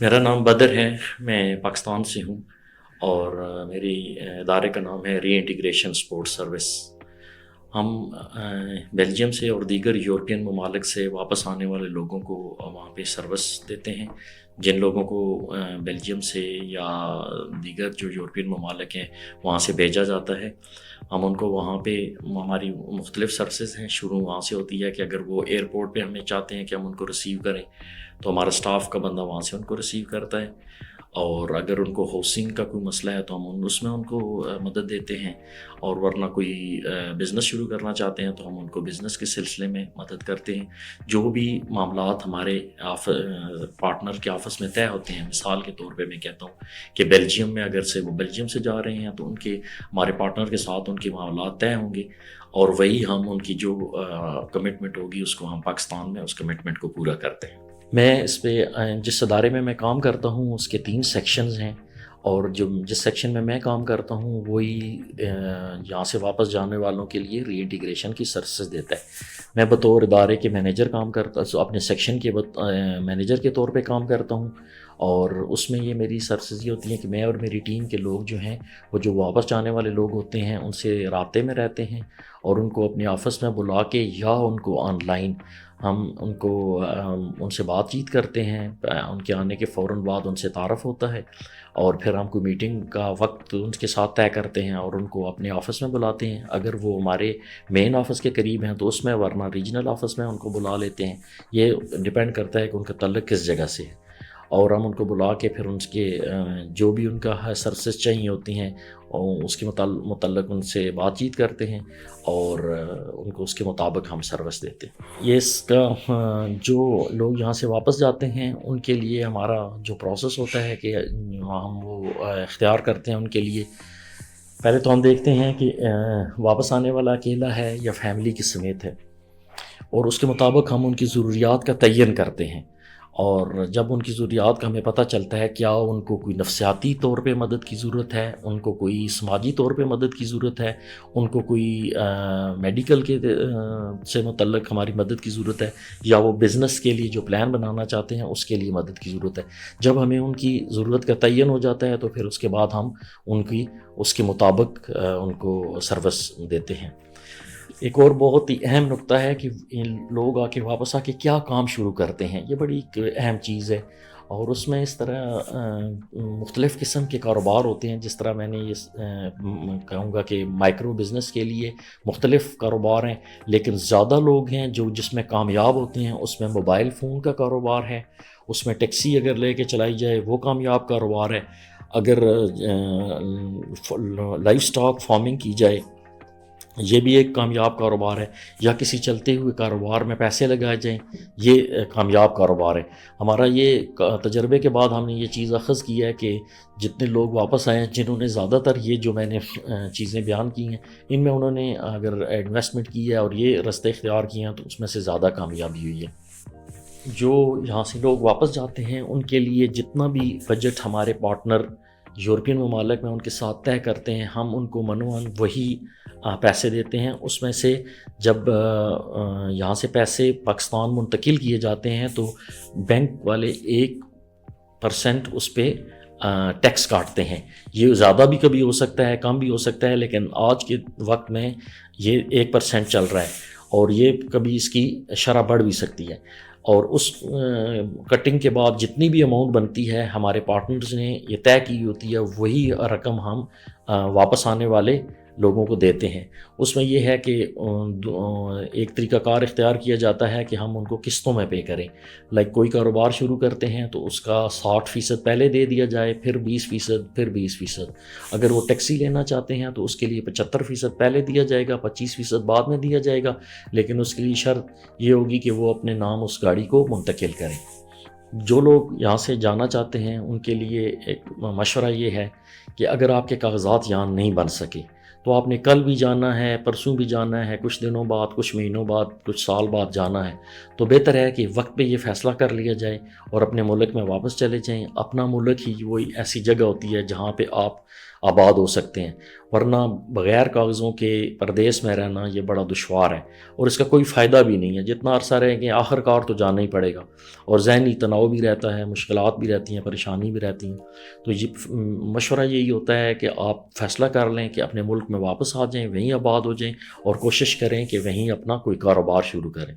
میرا نام بدر ہے، میں پاکستان سے ہوں اور میری ادارے کا نام ہے ری انٹیگریشن سپورٹ سروس۔ ہم بیلجیم سے اور دیگر یورپین ممالک سے واپس آنے والے لوگوں کو وہاں پہ سروس دیتے ہیں۔ جن لوگوں کو بیلجیم سے یا دیگر جو یورپین ممالک ہیں وہاں سے بھیجا جاتا ہے، ہم ان کو وہاں پہ، ہماری مختلف سروسز ہیں، شروع وہاں سے ہوتی ہے کہ اگر وہ ایئرپورٹ پہ ہمیں چاہتے ہیں کہ ہم ان کو ریسیو کریں تو ہمارا اسٹاف کا بندہ وہاں سے ان کو ریسیو کرتا ہے، اور اگر ان کو ہاؤسنگ کا کوئی مسئلہ ہے تو ہم اس میں ان کو مدد دیتے ہیں، اور ورنہ کوئی بزنس شروع کرنا چاہتے ہیں تو ہم ان کو بزنس کے سلسلے میں مدد کرتے ہیں۔ جو بھی معاملات ہمارے پارٹنر کے آفس میں طے ہوتے ہیں، مثال کے طور پہ میں کہتا ہوں کہ بیلجیم میں اگر سے وہ بیلجیم سے جا رہے ہیں تو ان کے، ہمارے پارٹنر کے ساتھ ان کے معاملات طے ہوں گے، اور وہی ہم ان کی جو کمٹمنٹ ہوگی اس کو ہم پاکستان میں اس کمٹمنٹ کو پورا کرتے ہیں۔ میں اس پہ، جس ادارے میں کام کرتا ہوں اس کے 3 سیکشنز ہیں، اور جس سیکشن میں کام کرتا ہوں وہی یہاں سے واپس جانے والوں کے لیے ری انٹیگریشن کی سروسز دیتا ہے۔ میں بطور ادارے کے مینیجر کام کرتا، اپنے سیکشن کے مینیجر کے طور پہ کام کرتا ہوں، اور اس میں یہ میری سروسز یہ ہوتی ہیں کہ میں اور میری ٹیم کے لوگ جو ہیں، وہ جو واپس جانے والے لوگ ہوتے ہیں ان سے رابطے میں رہتے ہیں، اور ان کو اپنے آفس میں بلا کے یا ان کو آن لائن ہم ان سے بات چیت کرتے ہیں۔ ان کے آنے کے فوراً بعد ان سے تعارف ہوتا ہے، اور پھر ہم کوئی میٹنگ کا وقت ان کے ساتھ طے کرتے ہیں اور ان کو اپنے آفس میں بلاتے ہیں۔ اگر وہ ہمارے مین آفس کے قریب ہیں تو اس میں، ورنہ ریجنل آفس میں ان کو بلا لیتے ہیں۔ یہ ڈپینڈ کرتا ہے کہ ان کا تعلق کس جگہ سے ہے، اور ہم ان کو بلا کے پھر ان کے جو بھی ان کا سروسز چاہیے ہوتی ہیں اور اس کے متعلق ان سے بات چیت کرتے ہیں، اور ان کو اس کے مطابق ہم سروس دیتے ہیں۔ یہ اس کا جو لوگ یہاں سے واپس جاتے ہیں ان کے لیے ہمارا جو پروسیس ہوتا ہے کہ ہم وہ اختیار کرتے ہیں ان کے لیے۔ پہلے تو ہم دیکھتے ہیں کہ واپس آنے والا اکیلا ہے یا فیملی کے سمیت ہے، اور اس کے مطابق ہم ان کی ضروریات کا تعین کرتے ہیں۔ اور جب ان کی ضروریات کا ہمیں پتہ چلتا ہے کیا ان کو کوئی نفسیاتی طور پہ مدد کی ضرورت ہے، ان کو کوئی سماجی طور پہ مدد کی ضرورت ہے، ان کو کوئی میڈیکل کے سے متعلق ہماری مدد کی ضرورت ہے، یا وہ بزنس کے لیے جو پلان بنانا چاہتے ہیں اس کے لیے مدد کی ضرورت ہے، جب ہمیں ان کی ضرورت کا تعین ہو جاتا ہے تو پھر اس کے بعد ہم ان کی اس کے مطابق ان کو سروس دیتے ہیں۔ ایک اور بہت ہی اہم نقطہ ہے کہ لوگ واپس آ کے کیا کام شروع کرتے ہیں، یہ بڑی ایک اہم چیز ہے، اور اس میں اس طرح مختلف قسم کے کاروبار ہوتے ہیں۔ جس طرح میں نے یہ کہوں گا کہ مائکرو بزنس کے لیے مختلف کاروبار ہیں، لیکن زیادہ لوگ ہیں جو جس میں کامیاب ہوتے ہیں اس میں موبائل فون کا کاروبار ہے، اس میں ٹیکسی اگر لے کے چلائی جائے وہ کامیاب کاروبار ہے، اگر لائف سٹاک فارمنگ کی جائے یہ بھی ایک کامیاب کاروبار ہے، یا کسی چلتے ہوئے کاروبار میں پیسے لگائے جائیں یہ کامیاب کاروبار ہے۔ ہمارا یہ تجربے کے بعد ہم نے یہ چیز اخذ کی ہے کہ جتنے لوگ واپس آئے ہیں، جنہوں نے زیادہ تر یہ جو میں نے چیزیں بیان کی ہیں ان میں انہوں نے اگر انویسٹمنٹ کی ہے اور یہ رستے اختیار کیے ہیں تو اس میں سے زیادہ کامیابی ہوئی ہے۔ جو یہاں سے لوگ واپس جاتے ہیں ان کے لیے جتنا بھی بجٹ ہمارے پارٹنر یورپین ممالک میں ان کے ساتھ طے کرتے ہیں، ہم ان کو منوعاً وہی پیسے دیتے ہیں۔ اس میں سے جب یہاں سے پیسے پاکستان منتقل کیے جاتے ہیں تو بینک والے 1% اس پہ ٹیکس کاٹتے ہیں۔ یہ زیادہ بھی کبھی ہو سکتا ہے، کم بھی ہو سکتا ہے، لیکن آج کے وقت میں یہ 1% چل رہا ہے، اور یہ کبھی اس کی شرح بڑھ بھی سکتی ہے۔ اور اس کٹنگ کے بعد جتنی بھی اماؤنٹ بنتی ہے ہمارے پارٹنرز نے یہ طے کی ہوتی ہے، وہی رقم ہم واپس آنے والے لوگوں کو دیتے ہیں۔ اس میں یہ ہے کہ ایک طریقہ کار اختیار کیا جاتا ہے کہ ہم ان کو قسطوں میں پے کریں۔ کوئی کاروبار شروع کرتے ہیں تو اس کا 60% پہلے دے دیا جائے، پھر 20%، پھر 20%۔ اگر وہ ٹیکسی لینا چاہتے ہیں تو اس کے لیے 75% پہلے دیا جائے گا، 25% بعد میں دیا جائے گا، لیکن اس کے لیے شرط یہ ہوگی کہ وہ اپنے نام اس گاڑی کو منتقل کریں۔ جو لوگ یہاں سے جانا چاہتے ہیں ان کے لیے ایک مشورہ یہ ہے کہ اگر آپ کے کاغذات یہاں نہیں بن سکے تو آپ نے کل بھی جانا ہے، پرسوں بھی جانا ہے، کچھ دنوں بعد، کچھ مہینوں بعد، کچھ سال بعد جانا ہے، تو بہتر ہے کہ وقت پہ یہ فیصلہ کر لیا جائے اور اپنے ملک میں واپس چلے جائیں۔ اپنا ملک ہی وہی ایسی جگہ ہوتی ہے جہاں پہ آپ آباد ہو سکتے ہیں، ورنہ بغیر کاغذوں کے پردیس میں رہنا یہ بڑا دشوار ہے اور اس کا کوئی فائدہ بھی نہیں ہے۔ جتنا عرصہ رہیں گے آخر کار تو جانا ہی پڑے گا، اور ذہنی تناؤ بھی رہتا ہے، مشکلات بھی رہتی ہیں، پریشانی بھی رہتی ہیں۔ تو یہ مشورہ یہی ہوتا ہے کہ آپ فیصلہ کر لیں کہ اپنے ملک میں واپس آ جائیں، وہیں آباد ہو جائیں، اور کوشش کریں کہ وہیں اپنا کوئی کاروبار شروع کریں۔